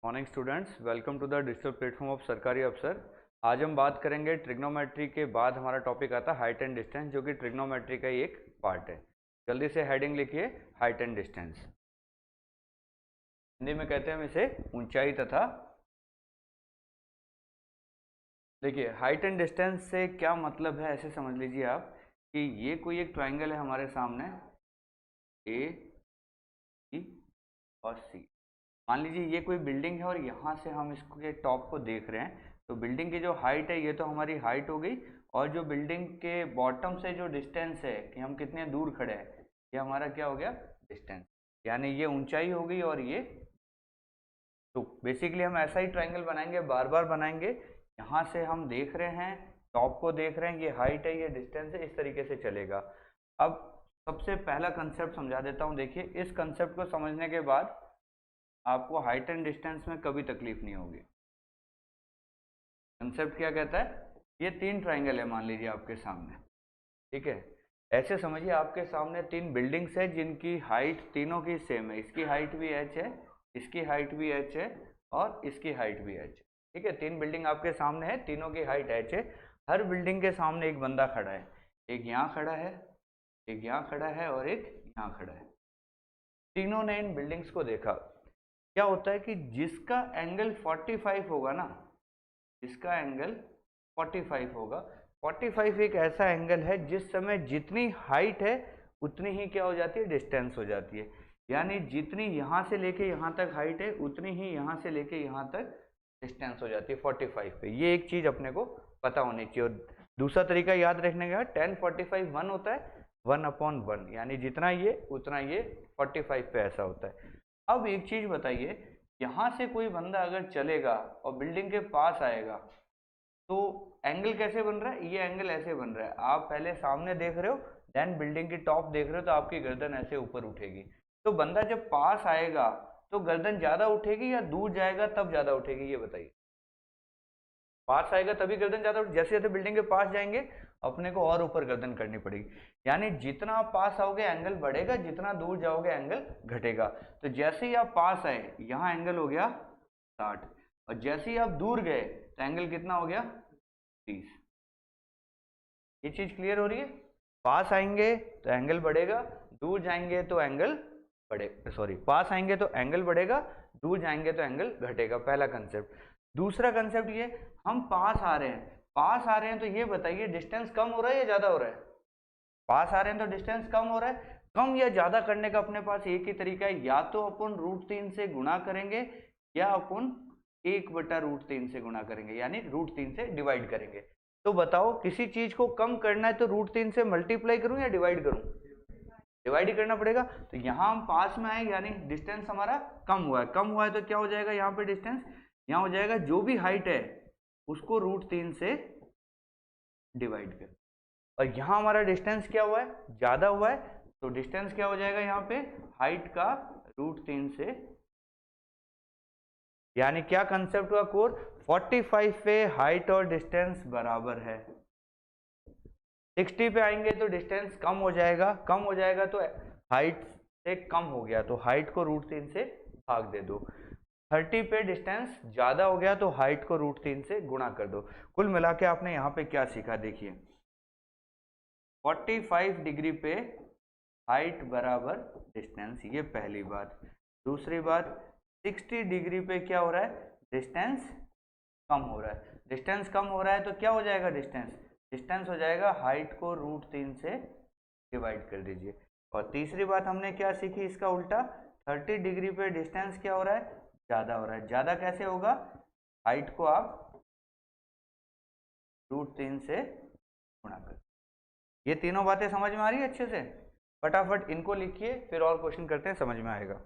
Morning students, welcome to the digital platform of Sarkari Afsar. आज हम बात करेंगे ट्रिग्नोमेट्री के बाद हमारा टॉपिक आता है हाइट एंड डिस्टेंस, जो कि ट्रिग्नोमेट्री का ही एक पार्ट है। जल्दी से हेडिंग लिखिए, हाइट एंड डिस्टेंस। हिंदी में कहते हैं हम इसे ऊंचाई तथा। देखिए, हाइट एंड डिस्टेंस से क्या मतलब है, ऐसे समझ लीजिए आप कि ये कोई एक ट्राइंगल है हमारे सामने, ए, बी और सी। मान लीजिए ये कोई बिल्डिंग है और यहाँ से हम इसके टॉप को देख रहे हैं, तो बिल्डिंग की जो हाइट है ये तो हमारी हाइट हो गई, और जो बिल्डिंग के बॉटम से जो डिस्टेंस है कि हम कितने दूर खड़े हैं, ये हमारा क्या हो गया, डिस्टेंस। यानी ये ऊंचाई हो गई और ये। तो बेसिकली हम ऐसा ही ट्राइंगल बनाएंगे, बार बार बनाएंगे। यहाँ से हम देख रहे हैं, टॉप को देख रहे हैं, ये हाइट है, ये डिस्टेंस है, इस तरीके से चलेगा। अब सबसे पहला कंसेप्ट समझा देता हूँ। देखिए, इस कंसेप्ट को समझने के बाद आपको हाइट एंड डिस्टेंस में कभी तकलीफ नहीं होगी। कंसेप्ट क्या कहता है, ये तीन ट्राइंगल है मान लीजिए आपके सामने, ठीक है। ऐसे समझिए आपके सामने तीन बिल्डिंग्स है जिनकी हाइट तीनों की सेम है। इसकी हाइट भी h है, इसकी हाइट भी h है और इसकी हाइट भी h है, ठीक है। तीन बिल्डिंग आपके सामने है, तीनों की हाइट h है। हर बिल्डिंग के सामने एक बंदा खड़ा है, एक यहाँ खड़ा है, एक यहाँ खड़ा है और एक यहाँ खड़ा है। तीनों ने इन बिल्डिंग्स को देखा। क्या होता है कि जिसका एंगल 45 होगा ना, जिसका एंगल 45 होगा, 45 एक ऐसा एंगल है जिस समय जितनी हाइट है उतनी ही क्या हो जाती है, डिस्टेंस हो जाती है। यानी जितनी यहाँ से लेके यहाँ तक हाइट है उतनी ही यहाँ से लेके यहाँ तक डिस्टेंस हो जाती है 45 पे। ये एक चीज अपने को पता होनी चाहिए। और दूसरा तरीका याद रखने का, 10 45 1 होता है, 1/1, यानी जितना ये उतना ये 45 पे ऐसा होता है। अब एक चीज बताइए, यहाँ से कोई बंदा अगर चलेगा और बिल्डिंग के पास आएगा तो एंगल कैसे बन रहा है, ये एंगल ऐसे बन रहा है। आप पहले सामने देख रहे हो, देन बिल्डिंग की टॉप देख रहे हो, तो आपकी गर्दन ऐसे ऊपर उठेगी। तो बंदा जब पास आएगा तो गर्दन ज्यादा उठेगी या दूर जाएगा तब ज्यादा उठेगी, ये बताइए। पास आएगा तभी गर्दन ज्यादा उठेगी। जैसे जैसे बिल्डिंग के पास जाएंगे अपने को और ऊपर गर्दन करनी पड़ेगी। यानी जितना आप पास आओगे एंगल बढ़ेगा, जितना दूर जाओगे एंगल घटेगा। तो जैसे ही आप पास आए, यहाँ एंगल हो गया 60, और जैसे ही आप दूर गए तो एंगल कितना हो गया, 30। ये चीज क्लियर हो रही है। पास आएंगे तो एंगल बढ़ेगा, दूर जाएंगे तो एंगल बढ़ेगा, सॉरी, पास आएंगे तो एंगल बढ़ेगा, दूर जाएंगे तो एंगल घटेगा। पहला कंसेप्ट। दूसरा कंसेप्ट ये, हम पास आ रहे हैं, पास आ रहे हैं तो ये बताइए डिस्टेंस कम हो रहा है या ज्यादा हो रहा है। पास आ रहे हैं तो डिस्टेंस कम हो रहा है। कम या ज्यादा करने का अपने पास एक ही तरीका है, या तो अपन √3 से गुणा करेंगे या अपन 1/√3 से गुणा करेंगे, यानी √3 से डिवाइड करेंगे। तो बताओ, किसी चीज को कम करना है तो √3 से मल्टीप्लाई करूं या डिवाइड करूं, डिवाइड ही करना पड़ेगा। तो यहाँ हम पास में आए यानी डिस्टेंस हमारा कम हुआ है। कम हुआ है तो क्या हो जाएगा, यहाँ पे डिस्टेंस, यहाँ हो जाएगा जो भी हाइट है उसको √3 से डिवाइड कर। और यहाँ हमारा डिस्टेंस क्या हुआ है, ज्यादा हुआ है, तो डिस्टेंस क्या हो जाएगा यहाँ पे, हाइट का √3 से। यानी क्या कंसेप्ट हुआ कोर, 45 पे हाइट और डिस्टेंस बराबर है। 60 पे आएंगे तो डिस्टेंस कम हो जाएगा, कम हो जाएगा तो हाइट से कम हो गया तो हाइट को √3 से भाग दे दो। 30 पे डिस्टेंस ज्यादा हो गया तो हाइट को √3 से गुणा कर दो। कुल मिला के आपने यहाँ पे क्या सीखा, देखिए 45 डिग्री पे हाइट बराबर डिस्टेंस, ये पहली बात। दूसरी बात, 60 डिग्री पे क्या हो रहा है, डिस्टेंस कम हो रहा है। डिस्टेंस कम हो रहा है तो क्या हो जाएगा, डिस्टेंस, डिस्टेंस हो जाएगा हाइट को √3 से डिवाइड कर दीजिए। और तीसरी बात हमने क्या सीखी, इसका उल्टा, 30 डिग्री पे डिस्टेंस क्या हो रहा है, ज्यादा हो रहा है। ज्यादा कैसे होगा, हाइट को आप √3 से गुणा कर। ये तीनों बातें समझ में आ रही है अच्छे से। फटाफट इनको लिखिए, फिर और क्वेश्चन करते हैं, समझ में आएगा।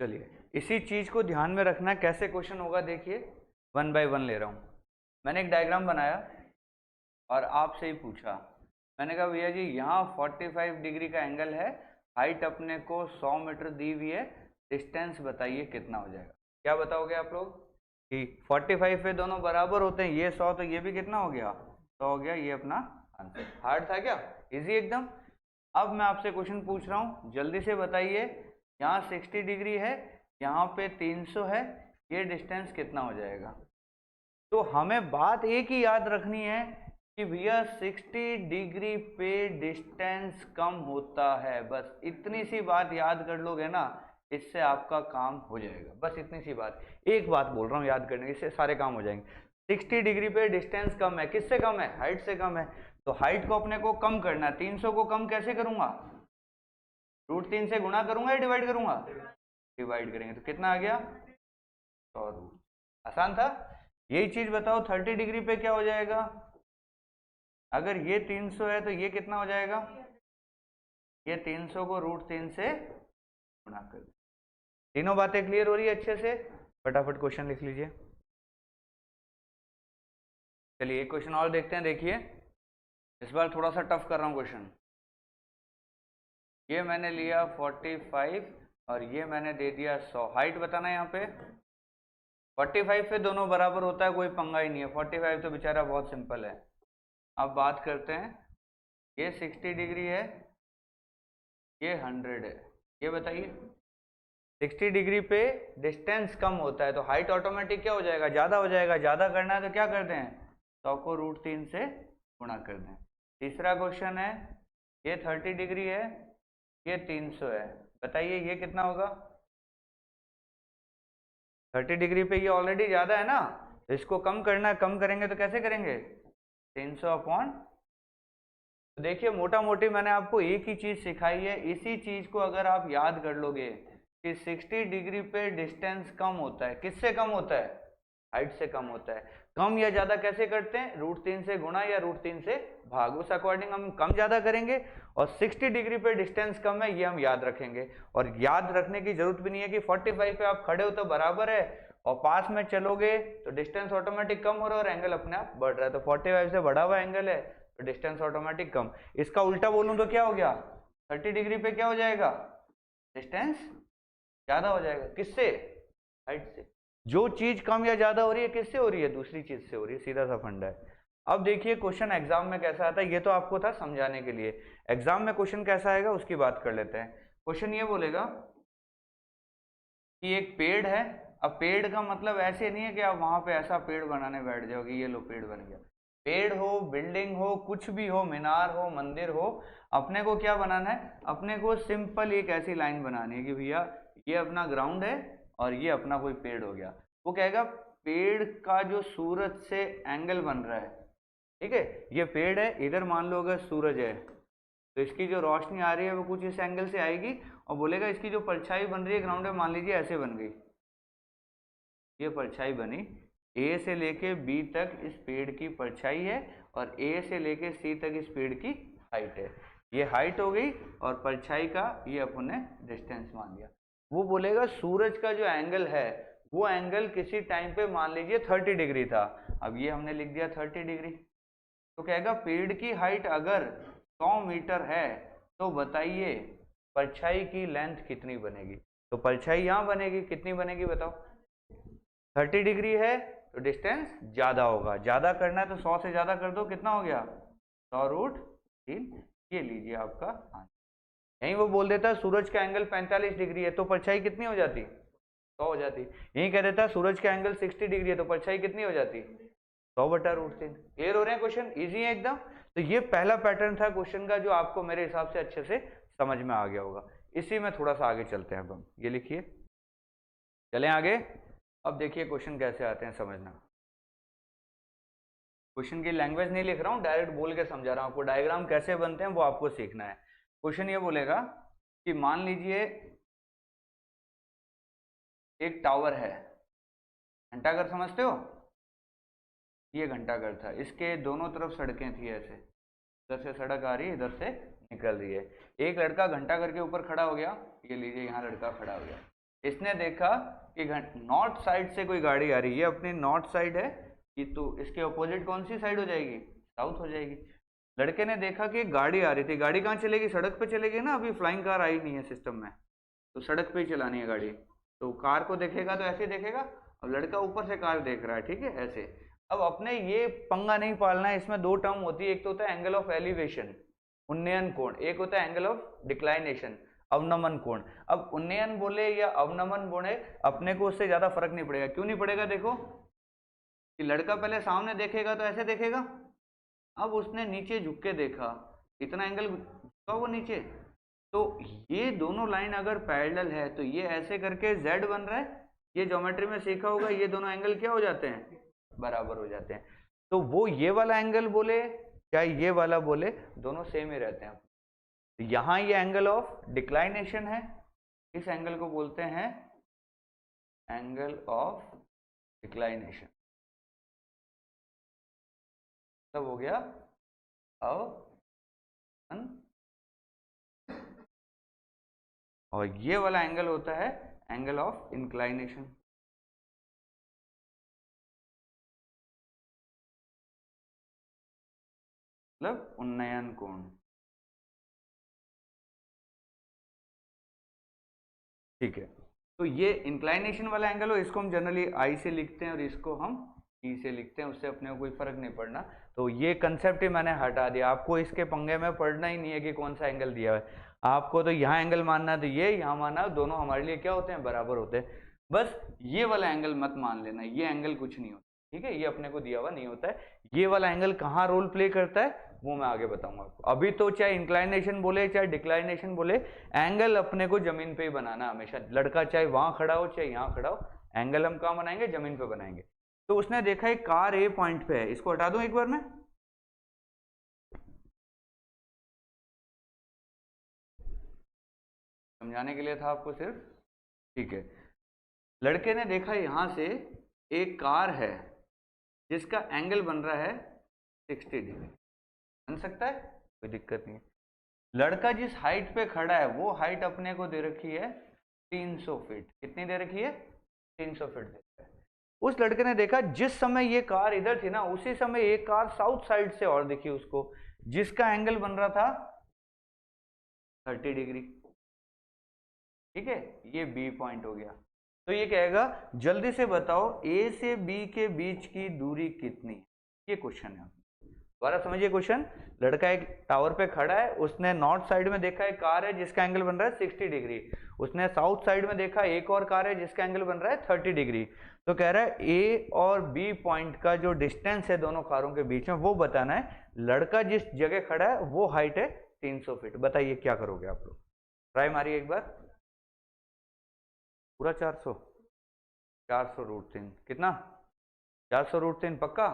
चलिए, इसी चीज को ध्यान में रखना, कैसे क्वेश्चन होगा देखिए, 1 बाय 1 ले रहा हूं। मैंने एक डायग्राम बनाया और आपसे ही पूछा, मैंने कहा भैया जी यहाँ 45 डिग्री का एंगल है, हाइट अपने को 100 मीटर दी हुई है, डिस्टेंस बताइए कितना हो जाएगा। क्या बताओगे आप लोग कि 45 पे दोनों बराबर होते हैं, ये 100 तो ये भी कितना हो गया, 100 हो गया। ये अपना आंसर। हार्ड था क्या, इजी एकदम। अब मैं आपसे क्वेश्चन पूछ रहा हूँ, जल्दी से बताइए, यहाँ 60 डिग्री है, यहाँ पे 300 है, ये डिस्टेंस कितना हो जाएगा। तो हमें बात एक ही याद रखनी है कि भैया 60 डिग्री पे डिस्टेंस कम होता है, बस इतनी सी बात याद कर लोगे ना, इससे आपका काम हो जाएगा। बस इतनी सी बात, एक बात बोल रहा हूँ याद करने, इससे सारे काम हो जाएंगे। 60 डिग्री पे डिस्टेंस कम है, किससे कम है, हाइट से कम है। तो हाइट को अपने को कम करना है, 300 को कम कैसे करूंगा, √3 से गुणा करूंगा या डिवाइड करूंगा, डिवाइड करेंगे तो कितना आ गया 100 आसान था। यही चीज बताओ 30 डिग्री पे क्या हो जाएगा, अगर ये 300 है तो ये कितना हो जाएगा, ये 300 को √3 से गुणा कर। तीनों बातें क्लियर हो रही है अच्छे से, फटाफट क्वेश्चन लिख लीजिए। चलिए एक क्वेश्चन और देखते हैं, देखिए इस बार थोड़ा सा टफ कर रहा हूँ क्वेश्चन। ये मैंने लिया 45 और ये मैंने दे दिया 100। हाइट बताना है यहाँ पे, 45 पे दोनों बराबर होता है, कोई पंगा ही नहीं है। 45 तो बेचारा बहुत सिंपल है। अब बात करते हैं, ये 60 डिग्री है, ये 100 है। ये बताइए 60 डिग्री पे डिस्टेंस कम होता है तो हाइट ऑटोमेटिक क्या हो जाएगा, ज़्यादा हो जाएगा। ज़्यादा करना है तो क्या करते हैं, 100 को √3 से गुणा कर दें। तीसरा क्वेश्चन है, ये 30 डिग्री है, ये 300 है, बताइए ये कितना होगा। 30 डिग्री पे ये ऑलरेडी ज़्यादा है ना, तो इसको कम करना है। कम करेंगे तो कैसे करेंगे, 300 अपॉन। तो देखिए मोटा मोटी मैंने आपको एक ही चीज़ सिखाई है, इसी चीज़ को अगर आप याद कर लोगे कि 60 डिग्री पे डिस्टेंस कम होता है, किससे कम होता है, हाइट से कम होता है। कम या ज्यादा कैसे करते हैं, √3 से गुणा या √3 से भाग, उस अकॉर्डिंग हम कम ज्यादा करेंगे। और 60 डिग्री पे डिस्टेंस कम है, ये हम याद रखेंगे। और याद रखने की जरूरत भी नहीं है कि 45 पे आप खड़े हो तो बराबर है और पास में चलोगे तो डिस्टेंस ऑटोमेटिक कम हो रहा है और एंगल अपने आप बढ़ रहा है। तो 45 से बढ़ा हुआ एंगल है तो डिस्टेंस ऑटोमेटिक कम। इसका उल्टा बोलूं तो क्या हो गया, 30 डिग्री पे क्या हो जाएगा, डिस्टेंस ज्यादा हो जाएगा। किससे, हाइट से। जो चीज कम या ज्यादा हो रही है किससे हो रही है, दूसरी चीज से हो रही है, सीधा सा फंडा है। अब देखिए क्वेश्चन एग्जाम में कैसा आता है, ये तो आपको था समझाने के लिए। एग्जाम में क्वेश्चन कैसा आएगा उसकी बात कर लेते हैं। क्वेश्चन ये बोलेगा कि एक पेड़ है। अब पेड़ का मतलब ऐसे नहीं है कि आप वहां पे ऐसा पेड़ बनाने बैठ जाओगे, ये लो पेड़ बन गया। पेड़ हो, बिल्डिंग हो, कुछ भी हो, मीनार हो, मंदिर हो, अपने को क्या बनाना है, अपने को सिंपल एक ऐसी लाइन बनानी है कि भैया ये अपना ग्राउंड है और ये अपना कोई पेड़ हो गया। वो कहेगा पेड़ का जो सूरज से एंगल बन रहा है, ठीक है, ये पेड़ है, इधर मान लो अगर सूरज है तो इसकी जो रोशनी आ रही है वो कुछ इस एंगल से आएगी और बोलेगा इसकी जो परछाई बन रही है ग्राउंड में, मान लीजिए ऐसे बन गई, ये परछाई बनी, ए से लेके बी तक इस पेड़ की परछाई है और ए से लेके सी तक इस पेड़ की हाइट है। ये हाइट हो गई और परछाई का ये अपन ने डिस्टेंस मान लिया। वो बोलेगा सूरज का जो एंगल है वो एंगल किसी टाइम पे मान लीजिए 30 डिग्री था, अब ये हमने लिख दिया 30 डिग्री। तो कहेगा पेड़ की हाइट अगर 100 मीटर है तो बताइए परछाई की लेंथ कितनी बनेगी। तो परछाई यहाँ बनेगी, कितनी बनेगी बताओ, 30 डिग्री है तो डिस्टेंस ज्यादा होगा। ज्यादा करना है तो 100 से ज्यादा कर दो, कितना हो गया 100√3। ये लीजिए आपका आंसर। यहीं वो बोल देता है सूरज का एंगल 45 डिग्री है तो परछाई कितनी हो जाती, 100 हो जाती। यहीं कह देता है सूरज का एंगल 60 डिग्री है तो परछाई कितनी हो जाती, 100/√3। क्लियर हो रहे हैं क्वेश्चन, इजी है एकदम। तो ये पहला पैटर्न था क्वेश्चन का जो आपको मेरे हिसाब से अच्छे से समझ में आ गया होगा। इसी में थोड़ा सा आगे चलते हैं। अब हम ये लिखिए, चलें आगे। अब देखिए क्वेश्चन कैसे आते हैं समझना। क्वेश्चन की लैंग्वेज नहीं लिख रहा हूँ, डायरेक्ट बोल के समझा रहा हूँ आपको। डायग्राम कैसे बनते हैं वो आपको सीखना है। क्वेश्चन ये बोलेगा कि मान लीजिए एक टावर है, घंटाघर समझते हो, ये घंटाघर था, इसके दोनों तरफ सड़कें थी ऐसे, इधर से सड़क आ रही है, इधर से निकल रही है। एक लड़का घंटाघर के ऊपर खड़ा हो गया, ये लीजिए यहाँ लड़का खड़ा हो गया। इसने देखा कि नॉर्थ साइड से कोई गाड़ी आ रही है, ये अपनी नॉर्थ साइड है कि, तो इसके अपोजिट कौन सी साइड हो जाएगी, साउथ हो जाएगी। लड़के ने देखा कि गाड़ी आ रही थी, गाड़ी कहाँ चलेगी, सड़क पे चलेगी ना, अभी फ्लाइंग कार आई नहीं है सिस्टम में, तो सड़क पे ही चलानी है गाड़ी। तो कार को देखेगा तो ऐसे देखेगा, अब लड़का ऊपर से कार देख रहा है, ठीक है ऐसे। अब अपने ये पंगा नहीं पालना है, इसमें दो टर्म होती है, एक तो होता है एंगल ऑफ एलिवेशन, उन्नयन कोण, एक होता है एंगल ऑफ डिक्लाइनेशन। अवनमन कोण। अब उन्नयन बोले या अवनमन बोले अपने को उससे ज्यादा फर्क नहीं पड़ेगा। क्यों नहीं पड़ेगा? देखो कि लड़का पहले सामने देखेगा तो ऐसे देखेगा, अब उसने नीचे झुक के देखा, इतना एंगल झुका वो नीचे, तो ये दोनों लाइन अगर पैरेलल है तो ये ऐसे करके z बन रहा है। ये ज्योमेट्री में सीखा होगा, ये दोनों एंगल क्या हो जाते हैं? बराबर हो जाते हैं। तो वो ये वाला एंगल बोले चाहे ये वाला बोले, दोनों सेम ही रहते हैं। यहां ये एंगल ऑफ डिक्लाइनेशन है, इस एंगल को बोलते हैं एंगल ऑफ डिक्लाइनेशन। तब हो गया अवनमन, और ये वाला एंगल होता है एंगल ऑफ इंक्लाइनेशन। मतलब उन्नयन कोण। ठीक है, तो ये इंक्लाइनेशन वाला एंगल हो, इसको हम जनरली आई से लिखते हैं और इसको हम ई से लिखते हैं, उससे अपने को कोई फर्क नहीं पड़ना। तो ये कंसेप्ट ही मैंने हटा दिया, आपको इसके पंगे में पड़ना ही नहीं है कि कौन सा एंगल दिया है। आपको तो यहाँ एंगल मानना है तो ये, यहाँ मानना, दोनों हमारे लिए क्या होते हैं? बराबर होते हैं। बस ये वाला एंगल मत मान लेना, ये एंगल कुछ नहीं होता, ठीक है, ये अपने को दिया हुआ नहीं होता है। ये वाला एंगल कहाँ रोल प्ले करता है वो मैं आगे बताऊंगा आपको। अभी तो चाहे इंक्लाइनेशन बोले चाहे डिक्लाइनेशन बोले, एंगल अपने को जमीन पे ही बनाना हमेशा। लड़का चाहे वहां खड़ा हो चाहे यहाँ खड़ा हो, एंगल हम कहाँ बनाएंगे? जमीन पे बनाएंगे। तो उसने देखा एक कार ए पॉइंट पे है, इसको हटा दूं एक बार मैं, समझाने के लिए था आपको सिर्फ। ठीक है, लड़के ने देखा यहां से एक कार है जिसका एंगल बन रहा है 60 डिग्री, बन सकता है, कोई दिक्कत नहीं है। लड़का जिस हाइट पे खड़ा है वो हाइट अपने को दे रखी है 300 फीट। कितनी दे रखी है? 300 फीट दे रखी है। उस लड़के ने देखा जिस समय ये कार इधर थी ना, उसी समय एक कार साउथ साइड से और दिखी उसको, जिसका एंगल बन रहा था 30 डिग्री। ठीक है, ये बी पॉइंट हो गया। तो ये कहेगा जल्दी से बताओ ए से बी के बीच की दूरी कितनी है? ये क्वेश्चन है। दोबारा समझिए क्वेश्चन। लड़का एक टावर पे खड़ा है, उसने नॉर्थ साइड में देखा एक कार है जिसका एंगल बन रहा है 60 डिग्री, उसने साउथ साइड में देखा एक और कार है जिसका एंगल बन रहा है 30 डिग्री। तो कह रहा है ए और बी पॉइंट का जो डिस्टेंस है दोनों कारों के बीच में वो बताना है। लड़का जिस जगह खड़ा है वो हाइट है 300 फीट। बताइए क्या करोगे आप लोग? ट्राई मारिए एक बार। पूरा 400? 400√3 कितना? 400√3 पक्का?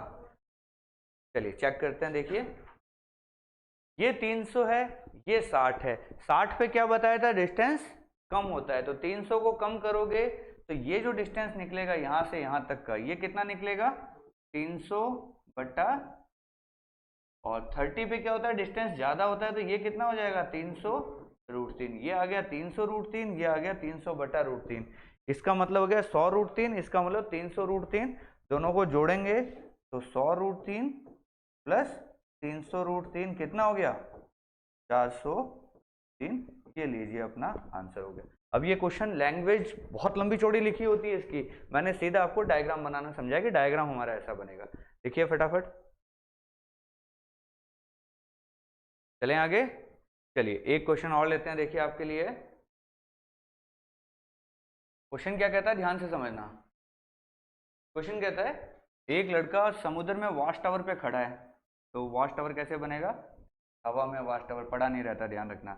चलिए चेक करते हैं। देखिए ये 300 है, ये 60 है। 60 पे क्या बताया था? डिस्टेंस कम होता है। तो 300 को कम करोगे तो ये जो डिस्टेंस निकलेगा यहां से यहां तक का, ये कितना निकलेगा? 300 बटा, और 30 पे क्या होता है? डिस्टेंस ज्यादा होता है, तो ये कितना हो जाएगा? 300√3। ये आ गया 300√3, ये आ गया 300/√3। इसका मतलब हो गया 100√3, इसका मतलब 300√3। दोनों को जोड़ेंगे तो 100√3 प्लस 300√3 कितना हो गया? 403। ये लीजिए अपना आंसर हो गया। अब ये क्वेश्चन लैंग्वेज बहुत लंबी चौड़ी लिखी होती है इसकी, मैंने सीधा आपको डायग्राम बनाना समझाया कि डायग्राम हमारा ऐसा बनेगा। देखिए फटाफट चलें आगे। चलिए एक क्वेश्चन और लेते हैं, देखिए आपके लिए। क्वेश्चन क्या कहता है, ध्यान से समझना। क्वेश्चन कहता है एक लड़का समुद्र में वॉच टावर पे खड़ा है। तो वॉच टावर कैसे बनेगा? हवा में वॉच टावर पड़ा नहीं रहता, ध्यान रखना।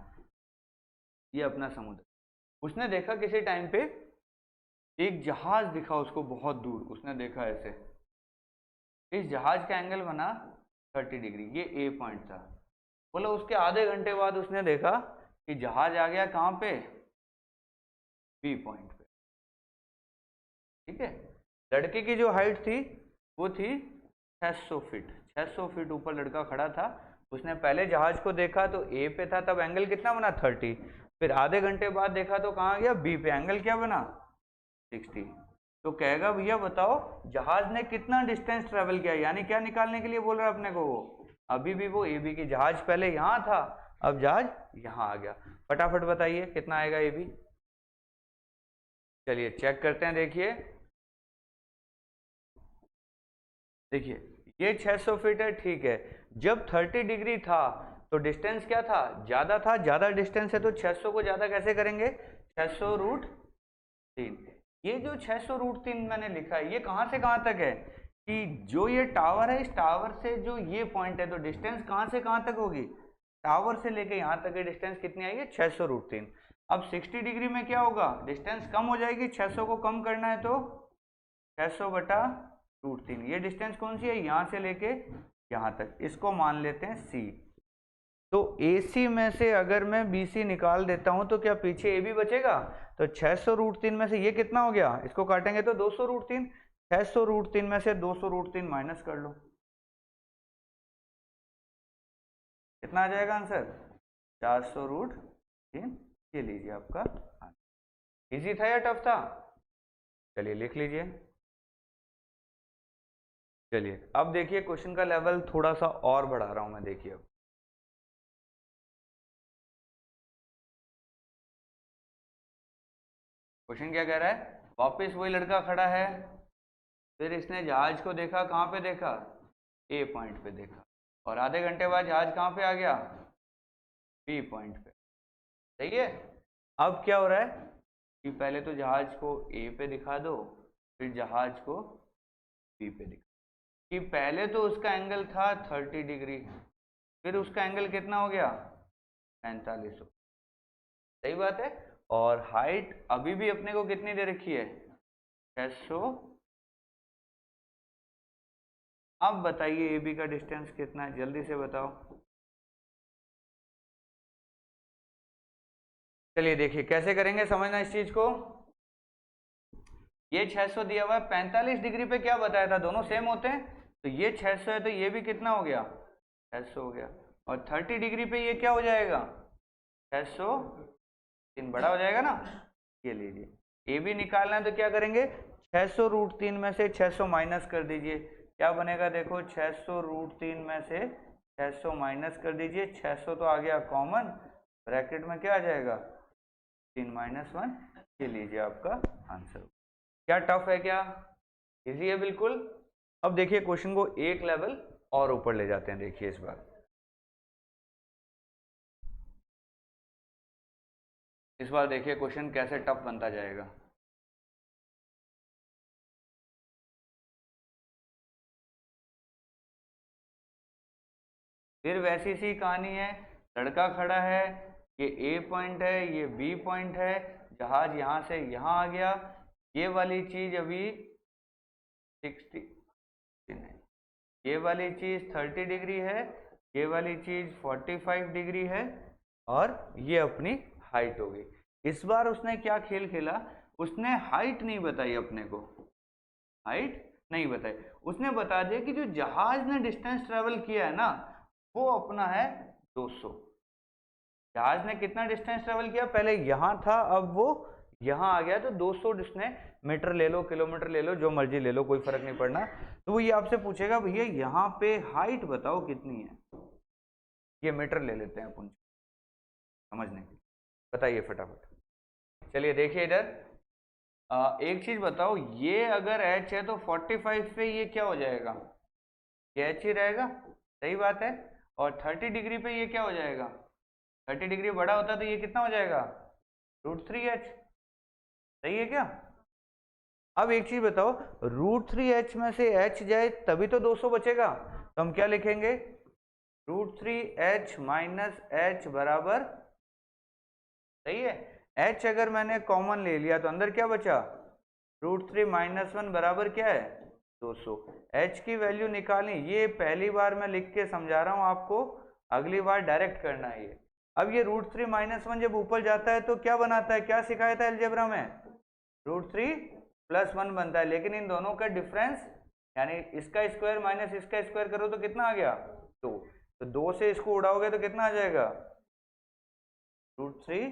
ये अपना समुद्र, उसने देखा किसी टाइम पे एक जहाज दिखा उसको बहुत दूर, उसने देखा ऐसे, इस जहाज का एंगल बना 30 डिग्री, ये ए पॉइंट था। बोला उसके आधे घंटे बाद उसने देखा कि जहाज आ गया कहाँ पे? बी पॉइंट पे। ठीक है, लड़के की जो हाइट थी वो थी 600 फीट। 600 फीट ऊपर लड़का खड़ा था, उसने पहले जहाज को देखा तो ए पे था, तब एंगल कितना बना? 30। फिर आधे घंटे बाद देखा तो कहाँ गया? बी पे, एंगल क्या बना? 60। तो कहेगा भैया बताओ जहाज ने कितना डिस्टेंस ट्रेवल किया, यानी क्या निकालने के लिए बोल रहा है अपने को वो? अभी भी वो ए बी की, जहाज पहले यहाँ था अब जहाज यहाँ आ गया। फटाफट बताइए कितना आएगा ए बी? चलिए चेक करते हैं। देखिए देखिए ये 600 फीट है, ठीक है। जब 30 डिग्री था तो डिस्टेंस क्या था, ज़्यादा था, ज़्यादा डिस्टेंस है तो 600 को ज़्यादा कैसे करेंगे, 600 रूट 3। ये जो 600 रूट 3 मैंने लिखा है ये कहाँ से कहाँ तक है, कि जो ये टावर है इस टावर से जो ये पॉइंट है, तो डिस्टेंस कहाँ से कहाँ तक होगी, टावर से लेके यहाँ तक की डिस्टेंस कितनी आई है, 600 रूट 3। अब 60 डिग्री में क्या होगा, डिस्टेंस कम हो जाएगी, 600 को कम करना है तो 600 बटा रूट 3। ये डिस्टेंस कौन सी है, यहाँ से लेके यहाँ तक, इसको मान लेते हैं सी। तो AC में से अगर मैं BC निकाल देता हूं तो क्या पीछे AB बचेगा, तो 600 रूट 3 में से ये कितना हो गया, इसको काटेंगे तो 200 रूट 3, 600 रूट 3 में से 200 रूट 3 माइनस कर लो, कितना आ जाएगा आंसर, 400 रूट 3। ये लीजिए आपका आंसर। इजी था या टफ था, चलिए लिख लीजिए। चलिए अब देखिए क्वेश्चन का लेवल थोड़ा सा और बढ़ा रहा हूं मैं, देखिए अब क्वेश्चन क्या कह रहा है, वापस वही लड़का खड़ा है, फिर इसने जहाज को देखा, कहाँ पे देखा, A पॉइंट पे देखा, और आधे घंटे बाद जहाज कहाँ पे आ गया, B पॉइंट पे। सही है। अब क्या हो रहा है कि पहले तो जहाज को A पे दिखा दो, फिर जहाज को B पे दिखा, कि पहले तो उसका एंगल था 30 डिग्री, फिर उसका एंगल कितना हो गया 45। सही बात है। और हाइट अभी भी अपने को कितनी दे रखी है, 600। अब बताइए AB का डिस्टेंस कितना है, जल्दी से बताओ। चलिए देखिए कैसे करेंगे, समझना इस चीज को। ये 600 दिया हुआ है, 45 डिग्री पे क्या बताया था, दोनों सेम होते हैं, तो ये 600 है तो ये भी कितना हो गया, 600 हो गया। और 30 डिग्री पे ये क्या हो जाएगा, 600, 3 बड़ा हो जाएगा ना। ये लीजिए ए भी निकालना है तो क्या करेंगे, 600 रूट 3 में से 600 माइनस कर दीजिए, क्या बनेगा देखो, 600 रूट 3 में से 600 माइनस कर दीजिए, 600 तो आ गया कॉमन, ब्रैकेट में क्या आ जाएगा 3 माइनस 1। ये लीजिए आपका आंसर। क्या टफ है क्या, इजी है बिल्कुल। अब देखिए क्वेश्चन को एक लेवल और ऊपर ले जाते हैं, देखिए इस बार देखिए क्वेश्चन कैसे टफ बनता जाएगा। फिर वैसी सी कहानी है, लड़का खड़ा है, ये A पॉइंट है, ये B पॉइंट है, जहाज यहाँ से यहाँ आ गया, ये वाली चीज अभी 60 नहीं, ये वाली चीज 30 डिग्री है, ये वाली चीज 45 डिग्री है, और ये अपनी हाइट होगी। इस बार उसने क्या खेल खेला, उसने हाइट नहीं बताई अपने को, हाइट नहीं बताई, उसने बता दिया कि जो जहाज ने डिस्टेंस ट्रेवल किया है ना वो अपना है 200। जहाज ने कितना डिस्टेंस ट्रेवल किया, पहले यहाँ था अब वो यहाँ आ गया, तो 200 उसने, मीटर ले लो किलोमीटर ले लो जो मर्जी ले लो कोई फर्क नहीं पड़ना। तो वो ये आपसे पूछेगा भैया यहाँ पे हाइट बताओ कितनी है, ये मीटर ले लेते हैं अपन समझने के, बताइए फटाफट। चलिए देखिए इधर एक चीज बताओ, ये अगर h है तो 45 पे ये क्या हो जाएगा, ये h ही रहेगा, सही बात है। और 30 डिग्री पे ये क्या हो जाएगा, 30 डिग्री बड़ा होता है तो ये कितना हो जाएगा, √3h। सही है क्या। अब एक चीज बताओ, √3h में से h जाए तभी तो 200 बचेगा, तो हम क्या लिखेंगे, √3h माइनस h बराबर, सही है, h अगर मैंने कॉमन ले लिया तो अंदर क्या बचा, √3 माइनस 1 बराबर क्या है 200। h की वैल्यू निकालनी, ये पहली बार मैं लिख के समझा रहा हूं आपको, अगली बार डायरेक्ट करना है ये। अब ये √3 माइनस 1 जब ऊपर जाता है तो क्या बनाता है, क्या सिखाया था अलजेब्रा में, √3 प्लस 1 बनता है, लेकिन इन दोनों का डिफरेंस यानी इसका स्क्वायर माइनस इसका स्क्वायर करो तो कितना आ गया 2, तो 2 से इसको उड़ाओगे तो कितना आ जाएगा √3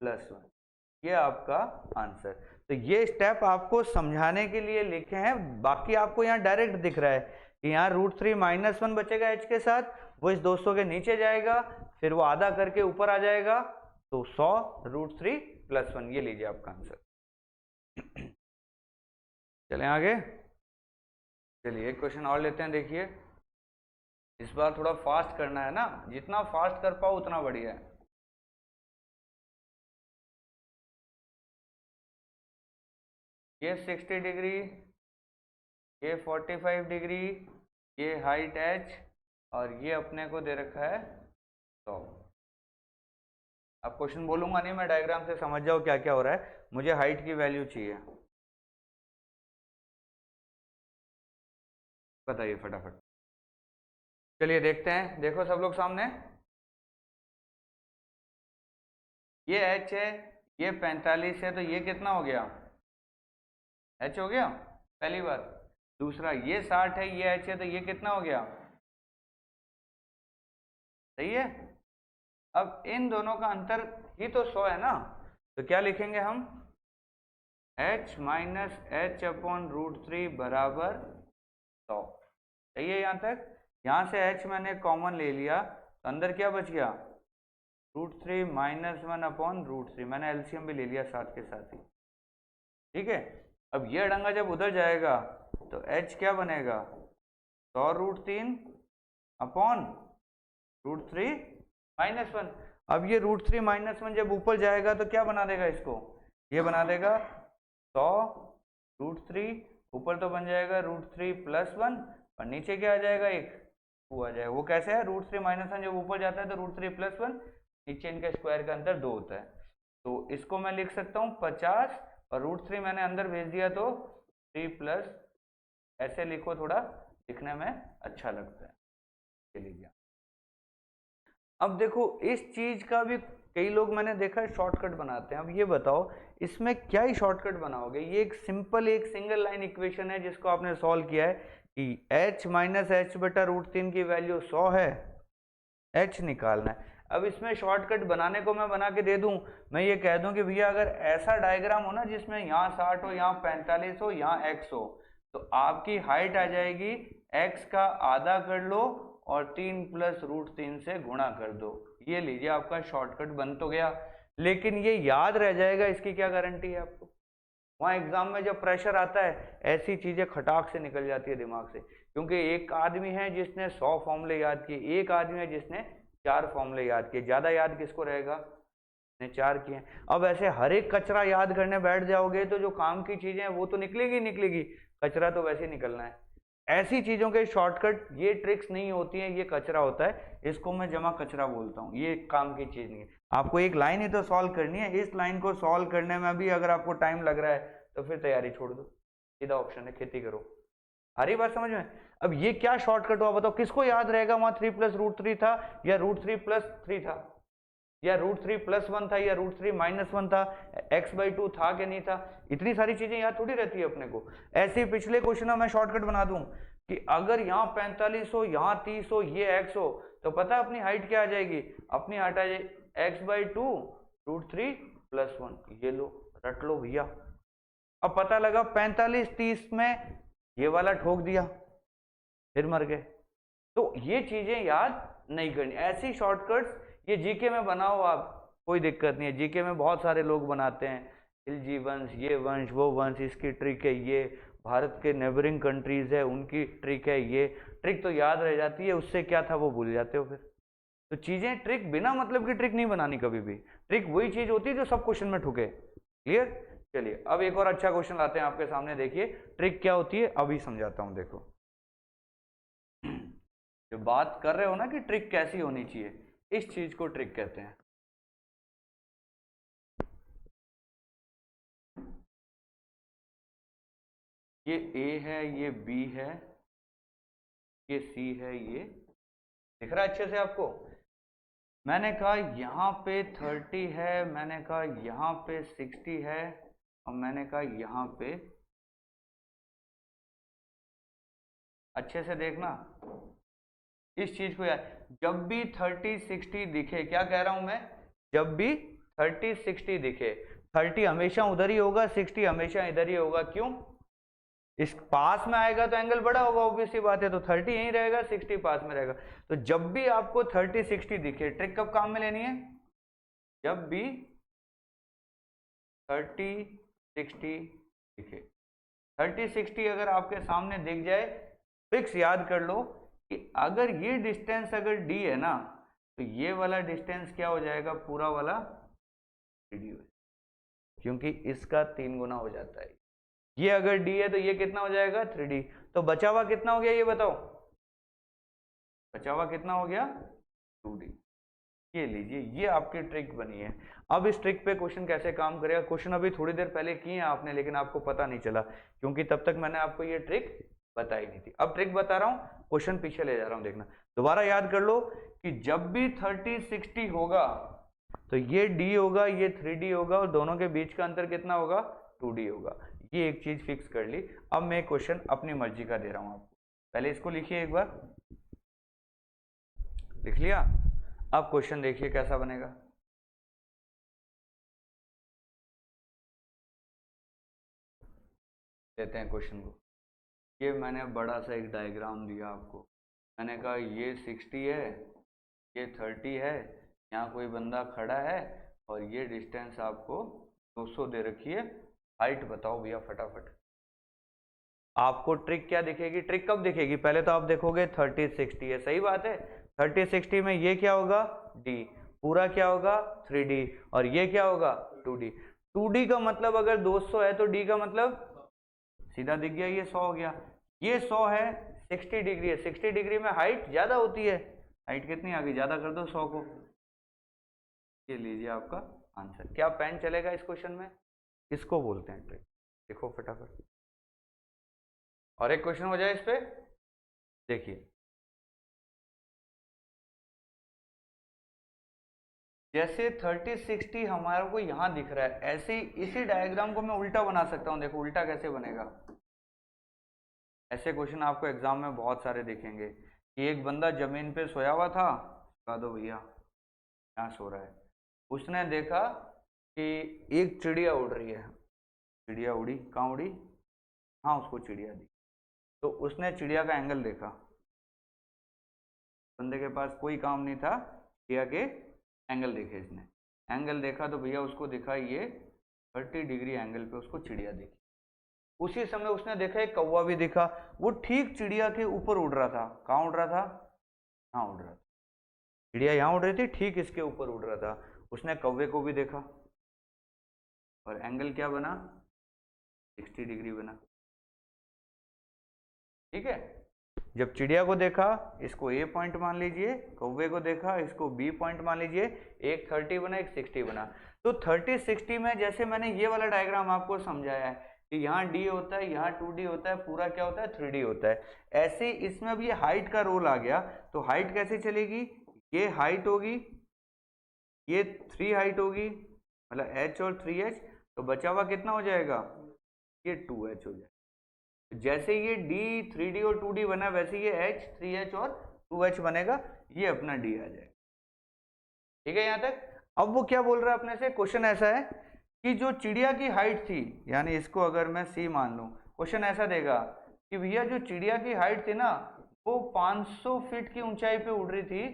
प्लस 1। ये आपका आंसर। तो ये स्टेप आपको समझाने के लिए लिखे हैं, बाकी आपको यहाँ डायरेक्ट दिख रहा है कि यहाँ √3 माइनस 1 बचेगा h के साथ, वो इस 200 के नीचे जाएगा, फिर वो आधा करके ऊपर आ जाएगा, तो 100 √3 प्लस 1। ये लीजिए आपका आंसर। चलें आगे, चलिए एक क्वेश्चन और लेते हैं, देखिए इस बार थोड़ा फास्ट करना है ना, जितना फास्ट कर पाओ उतना बढ़िया है। ये 60 डिग्री, ये 45 डिग्री, ये हाइट h, और ये अपने को दे रखा है 100। अब क्वेश्चन बोलूंगा नहीं मैं, डायग्राम से समझ जाओ क्या क्या हो रहा है। मुझे हाइट की वैल्यू चाहिए, बताइए फटाफट। चलिए देखते हैं, देखो सब लोग सामने, ये h है, ये 45 है, तो ये कितना हो गया, h हो गया पहली बार। दूसरा ये 60 है, ये h है, तो ये कितना हो गया, सही है। अब इन दोनों का अंतर ही तो 100 है ना, तो क्या लिखेंगे हम, h माइनस एच अपॉन √3 बराबर 100। सही है यहाँ तक। यहाँ से h मैंने कॉमन ले लिया, तो अंदर क्या बच गया, √3 माइनस 1 अपॉन √3, मैंने एलसीएम भी ले लिया साथ के साथ ही, ठीक है। अब ये डंगा जब उधर जाएगा तो h क्या बनेगा, 100√3 अपॉन √3 माइनस 1। अब ये √3 माइनस 1 जब ऊपर जाएगा तो क्या बना देगा इसको, ये बना देगा 100√3, ऊपर तो बन जाएगा √3 प्लस 1, और नीचे क्या आ जाएगा, एक 2 आ जाएगा। वो कैसे है, √3 माइनस 1 जब ऊपर जाता है तो √3 प्लस 1, नीचे इनका स्क्वायर का अंतर 2 होता है। तो इसको मैं लिख सकता हूँ 50, और √3 मैंने अंदर भेज दिया तो 3 प्लस, ऐसे लिखो, थोड़ा लिखने में अच्छा लगता है। चलिए अब देखो, इस चीज का भी कई लोग मैंने देखा है शॉर्टकट बनाते हैं। अब ये बताओ इसमें क्या ही शॉर्टकट बनाओगे, ये एक सिंपल एक सिंगल लाइन इक्वेशन है जिसको आपने सॉल्व किया है कि h माइनस एच बटा √3 की वैल्यू 100 है, h निकालना है। अब इसमें शॉर्टकट बनाने को मैं बना के दे दूं, मैं ये कह दूं कि भैया अगर ऐसा डायग्राम हो ना जिसमें यहाँ 60 हो, यहाँ 45 हो, यहाँ x हो, तो आपकी हाइट आ जाएगी x का आधा कर लो और 3 प्लस √3 से गुणा कर दो। ये लीजिए आपका शॉर्टकट बन तो गया, लेकिन ये याद रह जाएगा इसकी क्या गारंटी है आपको। वहाँ एग्जाम में जब प्रेशर आता है ऐसी चीजें खटाक से निकल जाती है दिमाग से, क्योंकि एक आदमी है जिसने 100 फॉर्मूले याद किए, एक आदमी है जिसने 4 फॉर्मूले याद किए, ज्यादा याद किसको रहेगा, ने 4 किए। अब ऐसे हर एक कचरा याद करने बैठ जाओगे तो जो काम की चीजें हैं वो तो निकलेगी निकलेगी, कचरा तो वैसे निकलना है। ऐसी चीजों के शॉर्टकट, ये ट्रिक्स नहीं होती हैं, ये कचरा होता है, इसको मैं जमा कचरा बोलता हूँ, ये काम की चीज नहीं है। आपको एक लाइन ही तो सॉल्व करनी है, इस लाइन को सॉल्व करने में भी अगर आपको टाइम लग रहा है तो फिर तैयारी छोड़ दो, सीधा ऑप्शन है खेती करो। आ रही बात समझ में। अब ये क्या शॉर्टकट हुआ बताओ, किसको याद रहेगा वहां 3 प्लस √3 था, या √3 प्लस 3 था, या √3 प्लस 1 था, या √3 माइनस 1 था, x/2 था कि नहीं था। इतनी सारी चीजें याद थोड़ी रहती है अपने को। ऐसे ही पिछले क्वेश्चन में मैं शॉर्टकट बना दूं कि अगर यहाँ 45 हो, यहाँ 30 हो, ये x हो, तो पता अपनी हाइट क्या आ जाएगी, अपनी हाइट आ जाएगी x/2 √3 प्लस 1। ये लो, रट लो भैया। अब पता लगा 45 30 में ये वाला ठोक दिया, फिर मर गए। तो ये चीजें याद नहीं करनी, ऐसी शॉर्टकट्स ये जीके में बनाओ आप, कोई दिक्कत नहीं है। जीके में बहुत सारे लोग बनाते हैं, खिलजी वंश, ये वंश, वो वंश, इसकी ट्रिक है ये, भारत के नेबरिंग कंट्रीज है उनकी ट्रिक है ये। ट्रिक तो याद रह जाती है, उससे क्या था वो भूल जाते हो फिर। तो चीजें ट्रिक, बिना मतलब की ट्रिक नहीं बनानी कभी भी। ट्रिक वही चीज होती है जो सब क्वेश्चन में ठुके। क्लियर। चलिए अब एक और अच्छा क्वेश्चन लाते हैं आपके सामने, देखिए ट्रिक क्या होती है अभी समझाता हूं। देखो जो बात कर रहे हो ना कि ट्रिक कैसी होनी चाहिए, इस चीज को ट्रिक कहते हैं। ये ए है, ये बी है, ये सी है, ये दिख रहा है अच्छे से आपको। मैंने कहा यहाँ पे 30 है, मैंने कहा यहाँ पे 60 है, और मैंने कहा यहाँ पे, अच्छे से देखना इस चीज को यार। जब भी 30 60 दिखे, क्या कह रहा हूं मैं, जब भी 30 60 दिखे, 30 हमेशा उधर ही होगा, 60 हमेशा इधर ही होगा। क्यों, इस पास में आएगा तो एंगल बड़ा होगा, ऑब्वियस सी बात है, तो 30 यहीं रहेगा, 60 पास में रहेगा। तो जब भी आपको 30 60 दिखे, ट्रिक कब काम में लेनी है, जब भी 30 60 दिखे। 30 60 अगर आपके सामने दिख जाए, फिक्स याद कर लो कि अगर ये डिस्टेंस अगर d है ना, तो ये वाला डिस्टेंस क्या हो जाएगा, पूरा वाला 3d हो, क्योंकि इसका 3 गुना हो जाता है। ये अगर d है तो ये कितना हो जाएगा 3d। तो बचा हुआ कितना हो गया ये बताओ, बचा हुआ कितना हो गया 2d। ये लीजिए, ये आपकी ट्रिक बनी है। अब इस ट्रिक पे क्वेश्चन कैसे काम करेगा, क्वेश्चन अभी थोड़ी देर पहले किए हैं आपने, लेकिन आपको पता नहीं चला क्योंकि तब तक मैंने आपको ये ट्रिक बताई नहीं थी। अब ट्रिक बता रहा हूँ, क्वेश्चन पीछे ले जा रहा हूँ, देखना दोबारा याद कर लो कि जब भी 30-60 होगा तो ये d होगा, ये 3d होगा, और दोनों के बीच का अंतर कितना होगा 2d होगा। ये एक चीज फिक्स कर ली। अब मैं क्वेश्चन अपनी मर्जी का दे रहा हूं आपको, पहले इसको लिखिए, एक बार लिख लिया। अब क्वेश्चन देखिए कैसा बनेगा। लेते हैं क्वेश्चन को। ये मैंने बड़ा सा एक डायग्राम दिया आपको, मैंने कहा ये 60 है, ये 30 है, यहाँ कोई बंदा खड़ा है और ये डिस्टेंस आपको 200 दे रखी है। हाइट बताओ भैया फटाफट। आपको ट्रिक क्या दिखेगी, ट्रिक कब दिखेगी, पहले तो आप देखोगे 30-60 है, सही बात है। 30-60 में ये क्या होगा d, पूरा क्या होगा 3d, और ये क्या होगा 2d। 2d का मतलब अगर 200 है तो d का मतलब सीधा दिख गया, ये 100 हो गया। ये 100 है, 60 डिग्री है, 60 डिग्री में हाइट ज्यादा होती है, हाइट कितनी आ गई, ज्यादा कर दो 100 को। ये लीजिए आपका आंसर। क्या पेन चलेगा इस क्वेश्चन में, इसको बोलते हैं ट्रिक। देखो फटाफट, और एक क्वेश्चन हो जाए इस पे। देखिए जैसे 30-60 हमारे को यहां दिख रहा है, ऐसे इसी डायग्राम को मैं उल्टा बना सकता हूं। देखो उल्टा कैसे बनेगा। ऐसे क्वेश्चन आपको एग्जाम में बहुत सारे दिखेंगे कि एक बंदा जमीन पे सोया हुआ था, बता दो भैया यहाँ सो रहा है, उसने देखा कि एक चिड़िया उड़ रही है। चिड़िया उड़ी, कहाँ उड़ी, हाँ उसको चिड़िया दी, तो उसने चिड़िया का एंगल देखा। बंदे के पास कोई काम नहीं था, चिड़िया के एंगल देखे इसने। एंगल देखा तो भैया उसको दिखा ये 30 डिग्री एंगल पे उसको चिड़िया दिखी। उसी समय उसने देखा एक कौवा भी दिखा, वो ठीक चिड़िया के ऊपर उड़ रहा था। कहाँ उड़ रहा था, यहाँ उड़ रहा था, चिड़िया यहाँ उड़ रही थी, ठीक इसके ऊपर उड़ रहा था। उसने कौवे को भी देखा और एंगल क्या बना 60 डिग्री बना। ठीक है, जब चिड़िया को देखा इसको ए पॉइंट मान लीजिए, कौवे को देखा इसको बी पॉइंट मान लीजिए, एक 30 बना एक 60 बना। तो 30-60 में जैसे मैंने ये वाला डायग्राम आपको समझाया है कि यहाँ d होता है, यहाँ 2d होता है, पूरा क्या होता है 3d होता है, ऐसे इसमें अब ये हाइट का रोल आ गया। तो हाइट कैसे चलेगी, ये हाइट होगी, ये 3 हाइट होगी, मतलब h और 3h, तो बचा हुआ कितना हो जाएगा, ये 2h हो जाएगा। जैसे ये d 3d और 2d बना, वैसे ये h 3h और 2h बनेगा, ये अपना d आ जाएगा। ठीक है यहाँ तक। अब वो क्या बोल रहा है अपने से, क्वेश्चन ऐसा है कि जो चिड़िया की हाइट थी, यानी इसको अगर मैं c मान लूं, क्वेश्चन ऐसा देगा कि भैया जो चिड़िया की हाइट थी ना वो 500 फीट की ऊंचाई पे उड़ रही थी,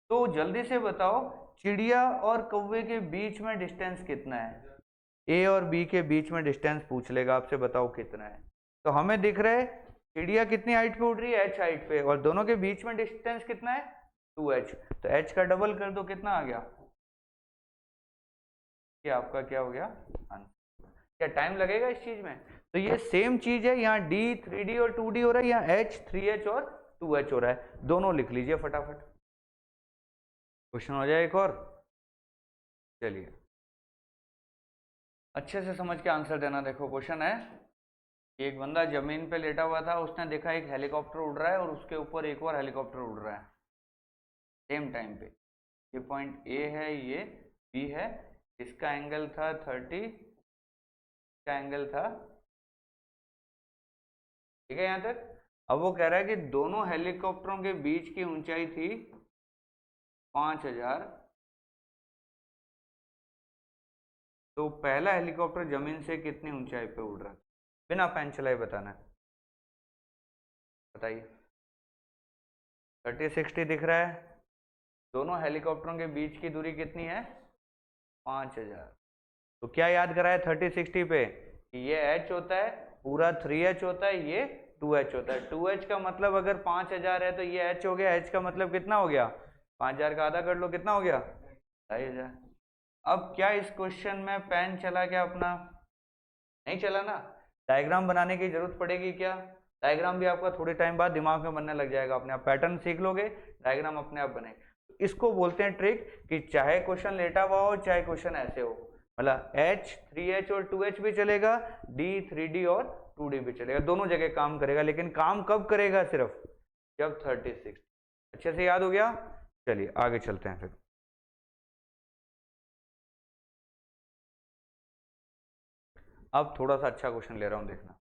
तो जल्दी से बताओ चिड़िया और कौवे के बीच में डिस्टेंस कितना है। ए और बी के बीच में डिस्टेंस पूछ लेगा आपसे, बताओ कितना है। तो हमें दिख रहा है चिड़िया कितनी हाइट पे उड़ रही है, h हाइट पे, और दोनों के बीच में डिस्टेंस कितना है 2h, तो h का डबल कर दो, कितना आ गया, ये आपका क्या हो गया आंसर। क्या टाइम लगेगा इस चीज में, तो ये सेम चीज है, यहाँ d 3d और 2d हो रहा है, यहाँ h 3h और 2h हो रहा है, दोनों लिख लीजिए फटाफट। क्वेश्चन हो जाए एक और, चलिए अच्छे से समझ के आंसर देना। देखो क्वेश्चन है कि एक बंदा जमीन पे लेटा हुआ था, उसने देखा एक हेलीकॉप्टर उड़ रहा है और उसके ऊपर एक और हेलीकॉप्टर उड़ रहा है सेम टाइम पे। ये पॉइंट ए है, ये बी है, इसका एंगल था 30, इसका एंगल था, ठीक है यहाँ तक। अब वो कह रहा है कि दोनों हेलीकॉप्टरों के बीच की ऊंचाई थी 5000, तो पहला हेलीकॉप्टर जमीन से कितनी ऊंचाई पे उड़ रहा है, बिना पेन चलाए बताना है, बताइए। 30-60 दिख रहा है, दोनों हेलीकॉप्टरों के बीच की दूरी कितनी है 5000। तो क्या याद करा है 30-60 पे कि ये h होता है, पूरा 3h होता है, ये 2h होता है। 2h का मतलब अगर 5000 है तो ये h हो गया, h का मतलब कितना हो गया, 5000 का आधा कर लो, कितना हो गया, 2500। अब क्या इस क्वेश्चन में पेन चला क्या अपना, नहीं चला ना। डायग्राम बनाने की जरूरत पड़ेगी क्या, डायग्राम भी आपका थोड़े टाइम बाद दिमाग में बनने लग जाएगा, अपने आप पैटर्न सीख लोगे, डायग्राम अपने आप बने। इसको बोलते हैं ट्रिक, कि चाहे क्वेश्चन लेटा हुआ हो चाहे क्वेश्चन ऐसे हो, मतलब h 3h और 2h भी चलेगा, d 3d और 2d भी चलेगा, दोनों जगह काम करेगा। लेकिन काम कब करेगा, सिर्फ जब 36। अच्छे से याद हो गया। चलिए आगे चलते हैं फिर। अब थोड़ा सा अच्छा क्वेश्चन ले रहा हूं, देखना।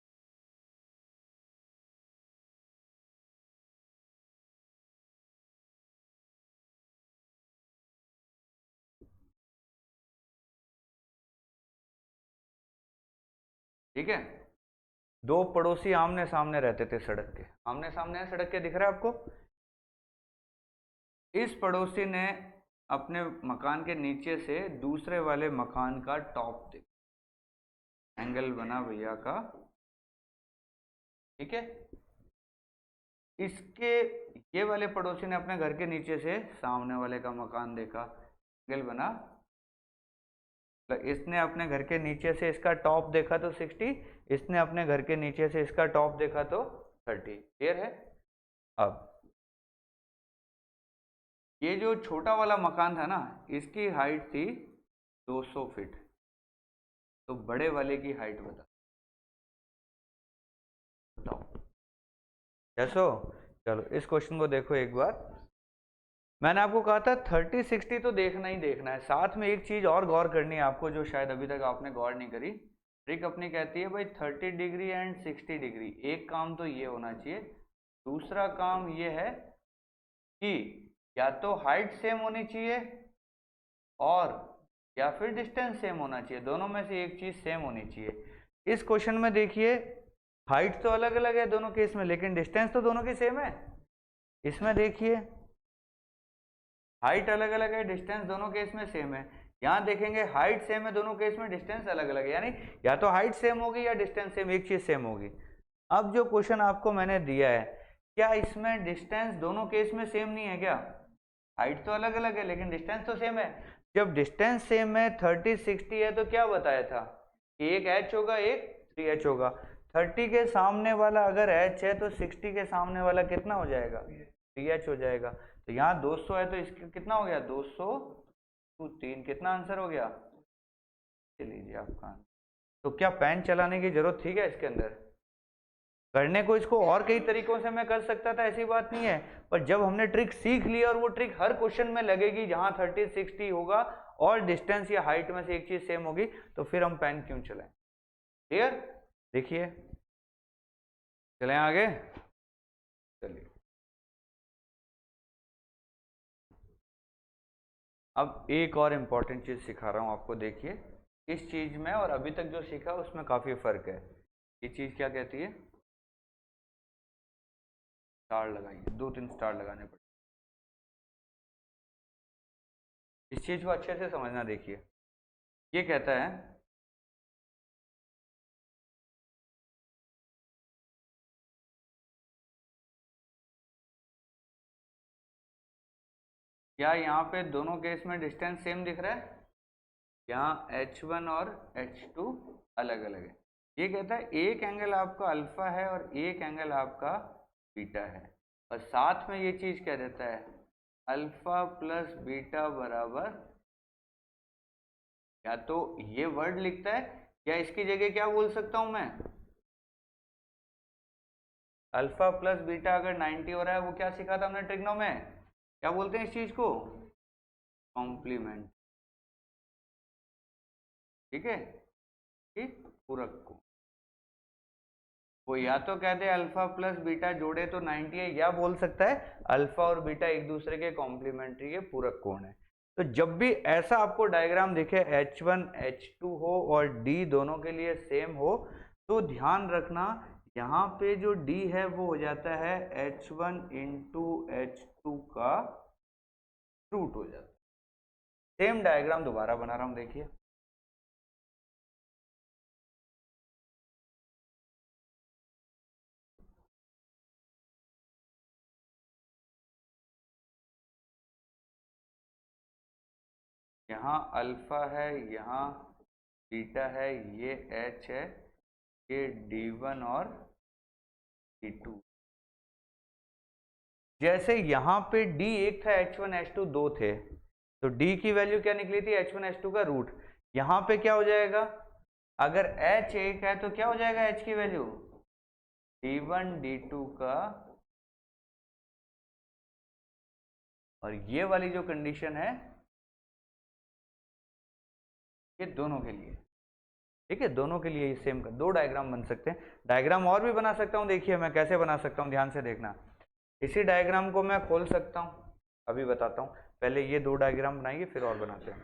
ठीक है, दो पड़ोसी आमने सामने रहते थे सड़क के, आमने सामने है सड़क के, दिख रहा है आपको। इस पड़ोसी ने अपने मकान के नीचे से दूसरे वाले मकान का टॉप देखा, एंगल बना भैया का, ठीक है। इसके ये वाले पड़ोसी ने अपने घर के नीचे से सामने वाले का मकान देखा, एंगल बना, इसने अपने घर के नीचे से इसका टॉप देखा तो 60, इसने अपने घर के नीचे से इसका टॉप देखा तो 30। क्लियर है। अब ये जो छोटा वाला मकान था ना, इसकी हाइट थी 200 फीट, तो बड़े वाले की हाइट बताओ। कैसो, चलो इस क्वेश्चन को देखो एक बार। मैंने आपको कहा था 30 60 तो देखना ही देखना है, साथ में एक चीज और गौर करनी है आपको, जो शायद अभी तक आपने गौर नहीं करी। ट्रिक अपनी कहती है भाई 30 डिग्री एंड 60 डिग्री, एक काम तो ये होना चाहिए, दूसरा काम ये है कि या तो हाइट सेम होनी चाहिए और या फिर डिस्टेंस सेम होना चाहिए, दोनों में से एक चीज सेम होनी चाहिए। इस क्वेश्चन में देखिए हाइट तो अलग अलग है दोनों केस में, लेकिन डिस्टेंस तो दोनों की सेम है। इसमें देखिए हाइट अलग अलग है, डिस्टेंस दोनों केस में सेम है। यहाँ देखेंगे हाइट सेम है दोनों केस में, डिस्टेंस अलग अलग है, यानी या तो हाइट सेम होगी या डिस्टेंस सेम, एक चीज सेम होगी। अब जो क्वेश्चन आपको मैंने दिया है, क्या इसमें डिस्टेंस दोनों केस में सेम नहीं है क्या, हाइट तो अलग अलग है लेकिन डिस्टेंस तो सेम है। जब डिस्टेंस सेम है 30 60 है, तो क्या बताया था, एक h होगा एक 3h होगा। 30 के सामने वाला अगर h है तो 60 के सामने वाला कितना हो जाएगा, 3h हो जाएगा। तो यहाँ 200 है तो इसका कितना हो गया, 200 टू 3, कितना आंसर हो गया, लीजिए आपका। तो क्या पेन चलाने की जरूरत थी क्या इसके अंदर, करने को इसको और कई तरीकों से मैं कर सकता था, ऐसी बात नहीं है। पर जब हमने ट्रिक सीख ली और वो ट्रिक हर क्वेश्चन में लगेगी जहां 30 60 होगा और डिस्टेंस या हाइट में से एक चीज सेम होगी, तो फिर हम पेन क्यों चलाएं। क्लियर, देखिए चलें आगे। चलिए अब एक और इम्पॉर्टेंट चीज सिखा रहा हूं आपको, देखिए इस चीज में और अभी तक जो सीखा उसमें काफी फर्क है। ये चीज क्या कहती है, स्टार लगाइए, 2 3 स्टार लगाने पड़े। इस चीज को अच्छे से समझना, देखिए ये कहता है क्या यहाँ पे दोनों केस में डिस्टेंस सेम दिख रहा है, यहाँ h1 और h2 अलग अलग है। ये कहता है एक एंगल आपका अल्फा है और एक एंगल आपका बीटा है, और साथ में ये चीज कह देता है अल्फा प्लस बीटा बराबर, या तो ये वर्ड लिखता है या इसकी जगह क्या बोल सकता हूं मैं, अल्फा प्लस बीटा अगर 90 हो रहा है, वो क्या सीखा था हमने ट्रिग्नो में, क्या बोलते हैं इस चीज को, कॉम्प्लीमेंट। ठीक है, ठीक, पूरक को वो या तो कहते हैं अल्फा प्लस बीटा जोड़े तो 90 है, या बोल सकता है अल्फा और बीटा एक दूसरे के कॉम्प्लीमेंट्री के पूरक कोण है। तो जब भी ऐसा आपको डायग्राम दिखे H1 H2 हो और D दोनों के लिए सेम हो, तो ध्यान रखना यहाँ पे जो D है वो हो जाता है H1 इंटू H2 का रूट हो जाता है। सेम डायग्राम दोबारा बना रहा हूं, देखिए यहाँ अल्फा है, यहाँ बीटा है, ये एच है, ये D1 और D2। जैसे यहाँ पे D1 था, H1 H2 दो थे, तो D की वैल्यू क्या निकली थी, H1 H2 का रूट। यहाँ पे क्या हो जाएगा, अगर H1 है तो क्या हो जाएगा H की वैल्यू, D1 D2 का, और ये वाली जो कंडीशन है ये दोनों के लिए, ठीक है, दोनों के लिए सेम का दो डायग्राम बन सकते हैं। डायग्राम और भी बना सकता हूँ, देखिए मैं कैसे बना सकता हूँ, ध्यान से देखना। इसी डायग्राम को मैं खोल सकता हूँ, अभी बताता हूँ। पहले ये दो डायग्राम बनाइए फिर और बनाते हैं।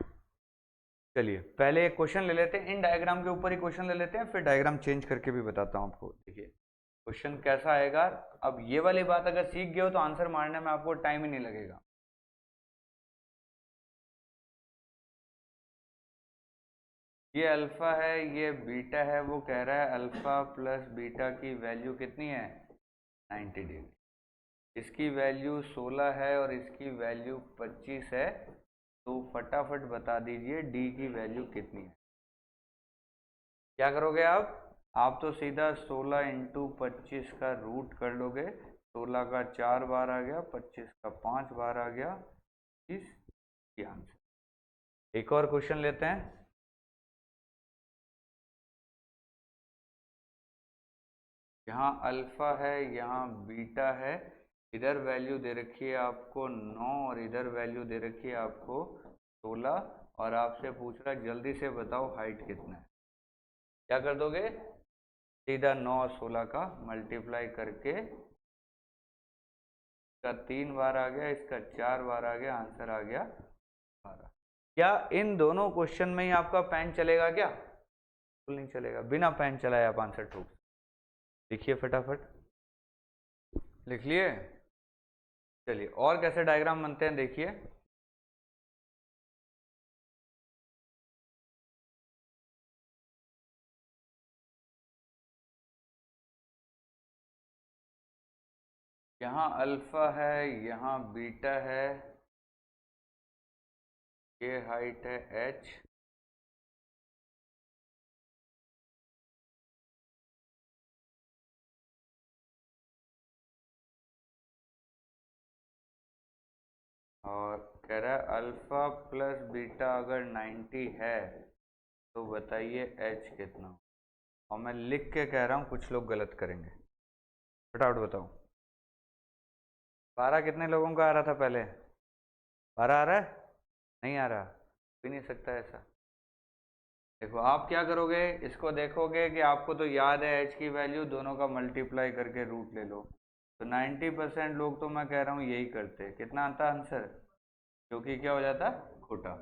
चलिए पहले एक क्वेश्चन ले लेते हैं, इन डायग्राम के ऊपर ही क्वेश्चन ले लेते हैं, फिर डायग्राम चेंज करके भी बताता हूँ आपको। देखिए क्वेश्चन कैसा आएगा। अब ये वाली बात अगर सीख गए हो तो आंसर मारने में आपको टाइम ही नहीं लगेगा। ये अल्फा है, ये बीटा है, वो कह रहा है अल्फा प्लस बीटा की वैल्यू कितनी है, 90 डिग्री। इसकी वैल्यू 16 है और इसकी वैल्यू 25 है, तो फटाफट बता दीजिए डी की वैल्यू कितनी है। क्या करोगे आप तो सीधा 16 इंटू 25 का रूट कर लोगे। 16 का 4 बार आ गया, 25 का 5 बार आ गया, 30 आंसर। एक और क्वेश्चन लेते हैं। यहाँ अल्फा है, यहाँ बीटा है, इधर वैल्यू दे रखी है आपको 9 और इधर वैल्यू दे रखी है आपको 16, और आपसे पूछ रहा है जल्दी से बताओ हाइट कितना है। क्या कर दोगे, सीधा 9 और 16 का मल्टीप्लाई करके, इसका 3 बार आ गया, इसका 4 बार आ गया, आंसर आ गया 12। क्या इन दोनों क्वेश्चन में ही आपका पेन चलेगा क्या, बिल्कुल नहीं चलेगा, बिना पेन चलाए आप आंसर ठोक। लिखिए फटाफट, लिख लिए। चलिए और कैसे डायग्राम बनते हैं देखिए। यहाँ अल्फा है, यहाँ बीटा है, ये हाइट है h, और कह रहा है अल्फा प्लस बीटा अगर 90 है तो बताइए h कितना। और मैं लिख के कह रहा हूँ, कुछ लोग गलत करेंगे, फटाफट बताओ। 12 कितने लोगों का आ रहा था पहले, 12 आ रहा है, नहीं आ रहा, भी नहीं सकता ऐसा। देखो आप क्या करोगे, इसको देखोगे कि आपको तो याद है h की वैल्यू, दोनों का मल्टीप्लाई करके रूट ले लो। तो 90% लोग तो मैं कह रहा हूँ यही करते। कितना आता आंसर, जो कि क्या हो जाता, खोटा।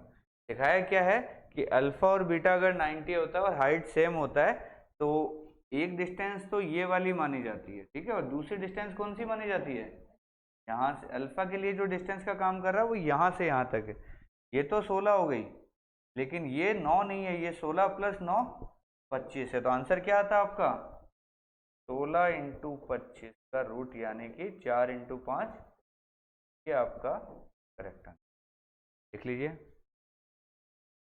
दिखाया क्या है कि अल्फा और बीटा अगर 90 होता है और हाइट सेम होता है तो एक डिस्टेंस तो ये वाली मानी जाती है, ठीक है, और दूसरी डिस्टेंस कौन सी मानी जाती है, यहाँ से अल्फा के लिए जो डिस्टेंस का काम कर रहा है वो यहाँ से यहाँ तक है। ये तो 16 हो गई, लेकिन ये 9 नहीं है, ये 16 प्लस 9 25 है। तो आंसर क्या आता है आपका, 16 इंटू 25 का रूट, यानी कि 4 इंटू 5, ये आपका करेक्ट आंसर। देख लीजिए।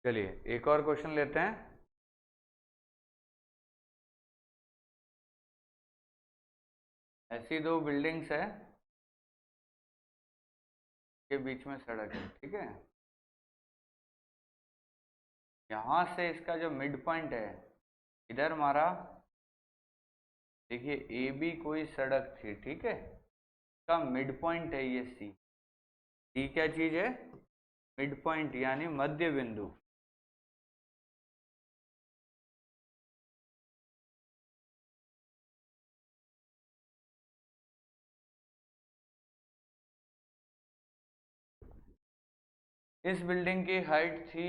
चलिए एक और क्वेश्चन लेते हैं। ऐसी दो बिल्डिंग्स है के बीच में सड़क है, ठीक है। यहाँ से इसका जो मिड पॉइंट है, इधर मारा, देखिए ए बी कोई सड़क थी, ठीक है, इसका मिड पॉइंट है ये सी। सी क्या चीज है, मिड पॉइंट यानी मध्य बिंदु। इस बिल्डिंग की हाइट थी,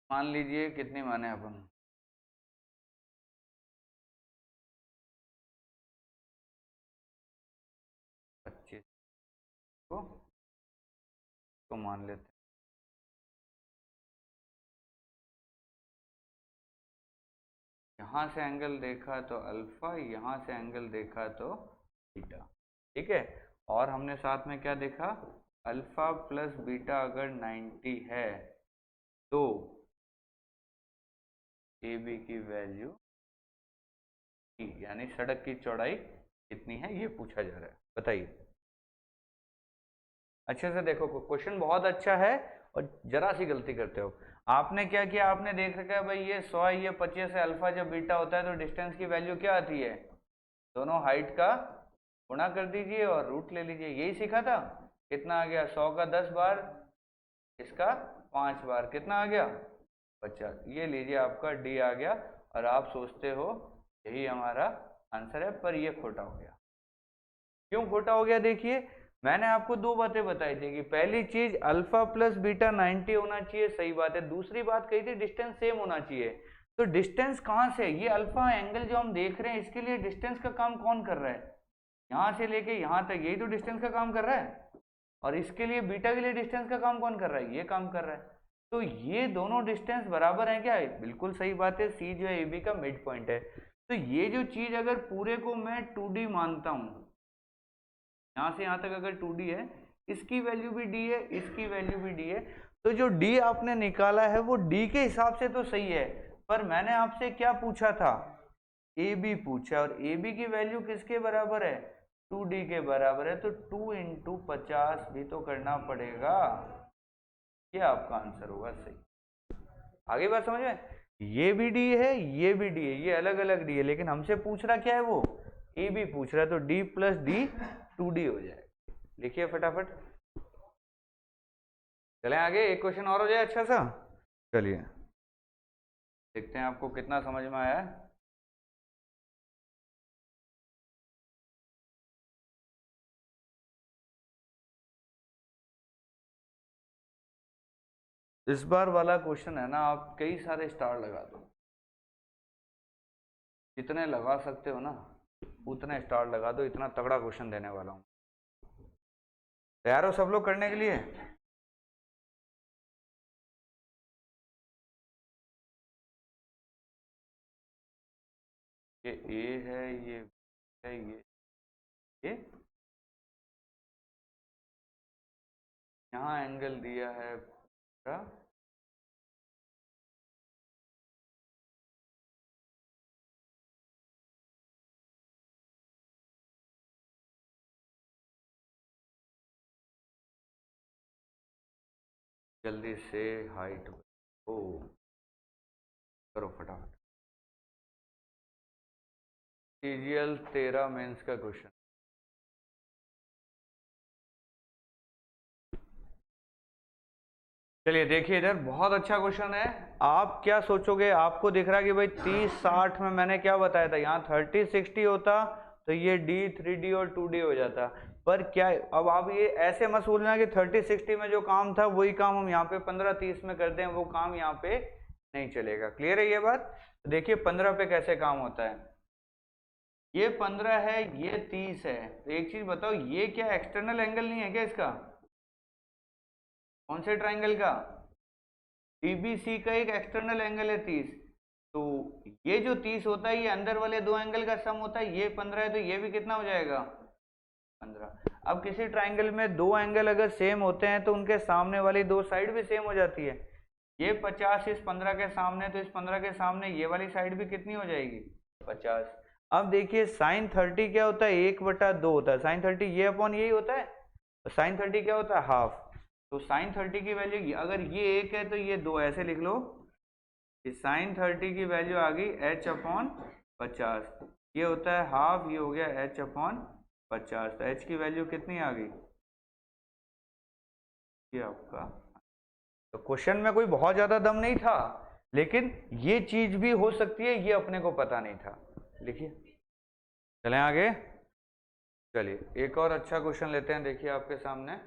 मान लीजिए कितनी माने अपन, 25 को मान लेते हैं। यहाँ से एंगल देखा तो अल्फा, यहाँ से एंगल देखा तो बीटा, ठीक है। और हमने साथ में क्या देखा, अल्फा प्लस बीटा अगर 90 है तो ए बी की वैल्यू यानी सड़क की चौड़ाई कितनी है ये पूछा जा रहा है, बताइए। अच्छे से देखो, क्वेश्चन बहुत अच्छा है और जरा सी गलती करते हो। आपने क्या किया, आपने देख रखा है भाई ये 100 ये 25 है, अल्फा जब बीटा होता है तो डिस्टेंस की वैल्यू क्या आती है, दोनों हाइट का गुणा कर दीजिए और रूट ले लीजिए, यही सीखा था। कितना आ गया, 100 का 10 बार, इसका 5 बार, कितना आ गया 50। ये लीजिए आपका डी आ गया। और आप सोचते हो यही हमारा आंसर है, पर ये खोटा हो गया। क्यों खोटा हो गया, देखिए मैंने आपको दो बातें बताई थी कि पहली चीज अल्फा प्लस बीटा 90 होना चाहिए, सही बात है। दूसरी बात कही थी डिस्टेंस सेम होना चाहिए। तो डिस्टेंस कहाँ से, ये अल्फा एंगल जो हम देख रहे हैं इसके लिए डिस्टेंस का काम कौन कर रहा है, यहां से लेके यहां तक, यही तो डिस्टेंस का काम कर रहा है। और इसके लिए बीटा के लिए डिस्टेंस का काम कौन कर रहा है, ये काम कर रहा है। तो ये दोनों डिस्टेंस बराबर है क्या, बिल्कुल सही बात है। सी जो है ए बी का मिड पॉइंट है। तो ये जो चीज अगर पूरे को मैं 2D मानता हूं, यहां से यहां तक अगर 2D है, इसकी वैल्यू भी D है, इसकी वैल्यू भी D है, तो जो D आपने निकाला है वो D के हिसाब से तो सही है। पर मैंने आपसे क्या पूछा था, AB पूछा, और AB की वैल्यू किसके बराबर है, 2D के बराबर है। तो 2 इंटू 50 भी तो करना पड़ेगा, ये आपका आंसर होगा सही। आगे बात समझ में, ये भी D है, ये भी D है, ये अलग अलग D है, लेकिन हमसे पूछ रहा क्या है, वो AB पूछ रहा है, तो D प्लस D 2D हो जाएगा। लिखिए फटाफट, चलें आगे, एक क्वेश्चन और हो जाए अच्छा सा। चलिए देखते हैं आपको कितना समझ में आया है। इस बार वाला क्वेश्चन है ना, आप कई सारे स्टार लगा दो, जितने लगा सकते हो ना उतने स्टार लगा दो, इतना तगड़ा क्वेश्चन देने वाला हूं। तैयार हो सब लोग करने के लिए। ये ए है, ये है, ये यहाँ एंगल दिया है पूरा, जल्दी से हाइट ओ करो फटाफट। सीजीएल 13 मेंस का क्वेश्चन। चलिए देखिए इधर, बहुत अच्छा क्वेश्चन है। आप क्या सोचोगे, आपको दिख रहा है कि भाई 30-60 में मैंने क्या बताया था, यहाँ 30-60 होता तो ये D 3D और 2D हो जाता। पर क्या, अब आप ये ऐसे मत सोचना कि 30-60 में जो काम था वही काम हम यहाँ पे 15-30 में करते हैं, वो काम यहाँ पे नहीं चलेगा। क्लियर है ये बात। देखिए 15 पे कैसे काम होता है, ये 15 है, ये 30 है। तो एक चीज बताओ, ये क्या एक्सटर्नल एंगल नहीं है क्या इसका, कौन से ट्राइंगल का, डीबीसी का एक एक्सटर्नल एंगल है 30। तो ये जो 30 होता है ये अंदर वाले दो एंगल का सम होता है, ये 15 है, तो ये भी कितना हो जाएगा 15। अब किसी ट्राइंगल में दो एंगल अगर सेम होते हैं तो उनके सामने वाली दो साइड भी सेम हो जाती है। ये 50 इस 15 के सामने, तो इस 15 के सामने ये वाली साइड भी कितनी हो जाएगी 50। अब देखिए साइन 30 क्या होता है, 1/2 होता है साइन 30, ये अपॉन यही होता है। तो साइन 30 क्या होता है, हाफ। तो साइन 30 की वैल्यू, अगर ये 1 है तो ये 2, ऐसे लिख लो कि साइन 30 की वैल्यू आ गई h/50, ये होता है हाफ, ये हो गया h/50। तो h की वैल्यू कितनी आ गई, ये आपका। तो क्वेश्चन में कोई बहुत ज्यादा दम नहीं था, लेकिन ये चीज भी हो सकती है, ये अपने को पता नहीं था। लिखिए, चलें आगे। चलिए एक और अच्छा क्वेश्चन लेते हैं, देखिए आपके सामने।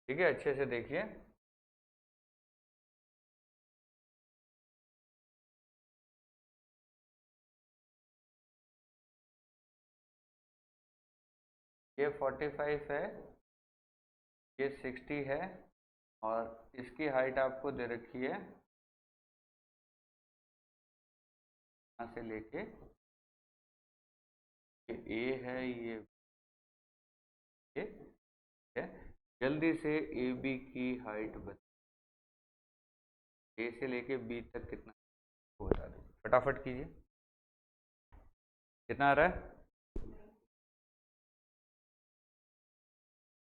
ठीक है, अच्छे से देखिए। ये 45 है, ये 60 है, और इसकी हाइट आपको दे रखी है यहाँ से लेके, ये ए है, ये है। जल्दी से ए बी की हाइट बता, ए से लेके बी तक कितना बता दीजिए, फटाफट कीजिए। कितना आ रहा है?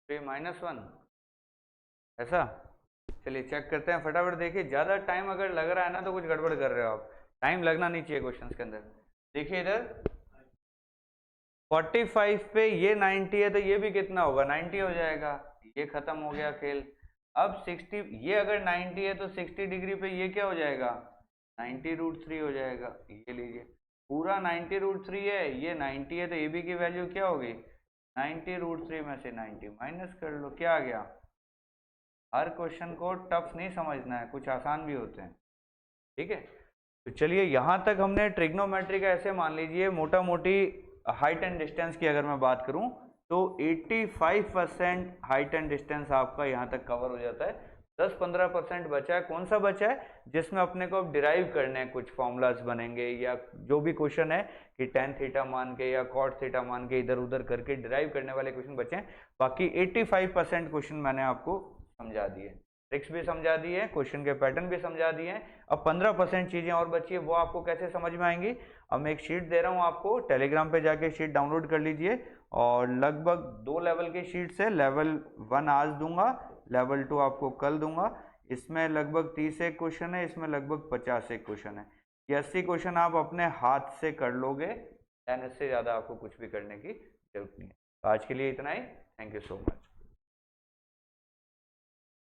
3-1 ऐसा। चलिए चेक करते हैं फटाफट। देखिए ज़्यादा टाइम अगर लग रहा है ना तो कुछ गड़बड़ कर रहे हो आप, टाइम लगना नहीं चाहिए क्वेश्चंस के अंदर। देखिए इधर 45 पे ये 90 है तो ये भी कितना होगा, 90 हो जाएगा, ये खत्म हो गया खेल। अब 60, ये अगर 90 है तो 60 डिग्री पे ये क्या हो जाएगा, 90√3 हो जाएगा। ये लीजिए पूरा 90√3 है, ये 90 है तो ए बी की वैल्यू क्या होगी, 90√3 में से 90 माइनस कर लो, क्या आ गया। हर क्वेश्चन को टफ नहीं समझना है, कुछ आसान भी होते हैं, ठीक है। तो चलिए यहाँ तक हमने ट्रिग्नोमेट्री का, ऐसे मान लीजिए मोटा मोटी हाइट एंड डिस्टेंस की अगर मैं बात करूँ तो 85% हाइट एंड डिस्टेंस आपका यहाँ तक कवर हो जाता है। 10-15% बचा है, कौन सा बचा है, जिसमें अपने को अब डिराइव करने हैं, कुछ फॉर्मूलाज बनेंगे या जो भी क्वेश्चन है कि tan थीटा मान के या cot थीटा मान के इधर उधर करके डिराइव करने वाले क्वेश्चन बचे हैं। बाकी 85% क्वेश्चन मैंने आपको समझा दिए, ट्रिक्स भी समझा दिए, क्वेश्चन के पैटर्न भी समझा दिए हैं। अब 15% चीजें और बची है, वो आपको कैसे समझ में आएंगी। अब मैं एक शीट दे रहा हूँ आपको, टेलीग्राम पे जाके शीट डाउनलोड कर लीजिए, और लगभग 2 लेवल की शीट्स है। लेवल 1 आज दूंगा, लेवल 2 आपको कल दूंगा। इसमें लगभग 30 एक क्वेश्चन है, इसमें लगभग 50 एक क्वेश्चन है। ये 80 क्वेश्चन आप अपने हाथ से कर लोगे, दैन इससे ज़्यादा आपको कुछ भी करने की जरूरत नहीं है। तो आज के लिए इतना ही, थैंक यू सो मच।